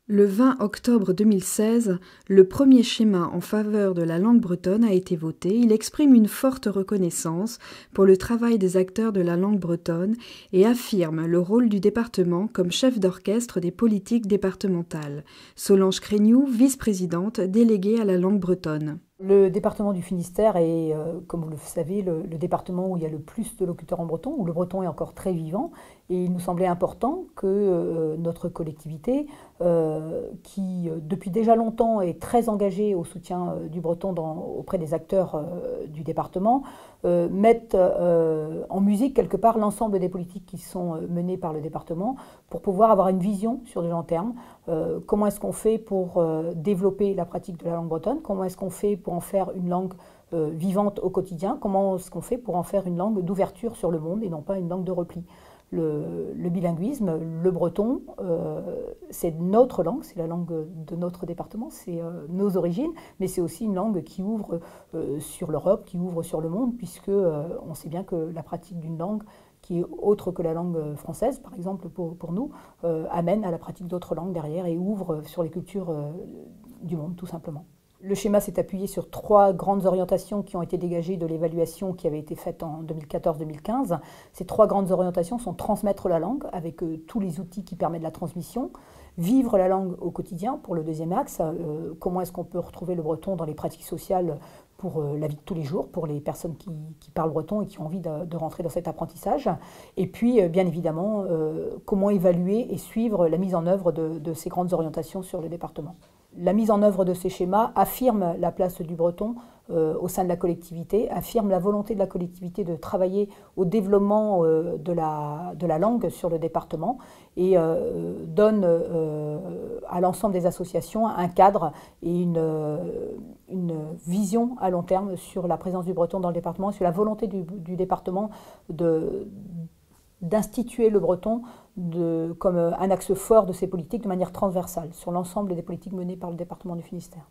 Le 20 octobre 2016, le premier schéma en faveur de la langue bretonne a été voté. Il exprime une forte reconnaissance pour le travail des acteurs de la langue bretonne et affirme le rôle du département comme chef d'orchestre des politiques départementales. Solange Crégnoux, vice-présidente déléguée à la langue bretonne. Le département du Finistère est, comme vous le savez, le département où il y a le plus de locuteurs en breton, où le breton est encore très vivant. Et il nous semblait important que notre collectivité, qui depuis déjà longtemps est très engagée au soutien du breton auprès des acteurs du département, mette en musique quelque part l'ensemble des politiques qui sont menées par le département pour pouvoir avoir une vision sur du long terme. Comment est-ce qu'on fait pour développer la pratique de la langue bretonne? Comment est-ce qu'on fait pour en faire une langue vivante au quotidien? Comment est-ce qu'on fait pour en faire une langue d'ouverture sur le monde et non pas une langue de repli? Le bilinguisme, le breton, c'est notre langue, c'est la langue de notre département, c'est nos origines, mais c'est aussi une langue qui ouvre sur l'Europe, qui ouvre sur le monde, puisque on sait bien que la pratique d'une langue qui est autre que la langue française, par exemple pour nous, amène à la pratique d'autres langues derrière et ouvre sur les cultures du monde, tout simplement. Le schéma s'est appuyé sur 3 grandes orientations qui ont été dégagées de l'évaluation qui avait été faite en 2014-2015. Ces 3 grandes orientations sont transmettre la langue avec tous les outils qui permettent la transmission, vivre la langue au quotidien pour le deuxième axe, comment est-ce qu'on peut retrouver le breton dans les pratiques sociales pour la vie de tous les jours, pour les personnes qui parlent breton et qui ont envie de rentrer dans cet apprentissage. Et puis, bien évidemment, comment évaluer et suivre la mise en œuvre de ces grandes orientations sur le département. La mise en œuvre de ces schémas affirme la place du breton au sein de la collectivité, affirme la volonté de la collectivité de travailler au développement de la langue sur le département et donne à l'ensemble des associations un cadre et une vision à long terme sur la présence du breton dans le département, sur la volonté du département d'instituer le breton comme un axe fort de ses politiques de manière transversale sur l'ensemble des politiques menées par le département du Finistère.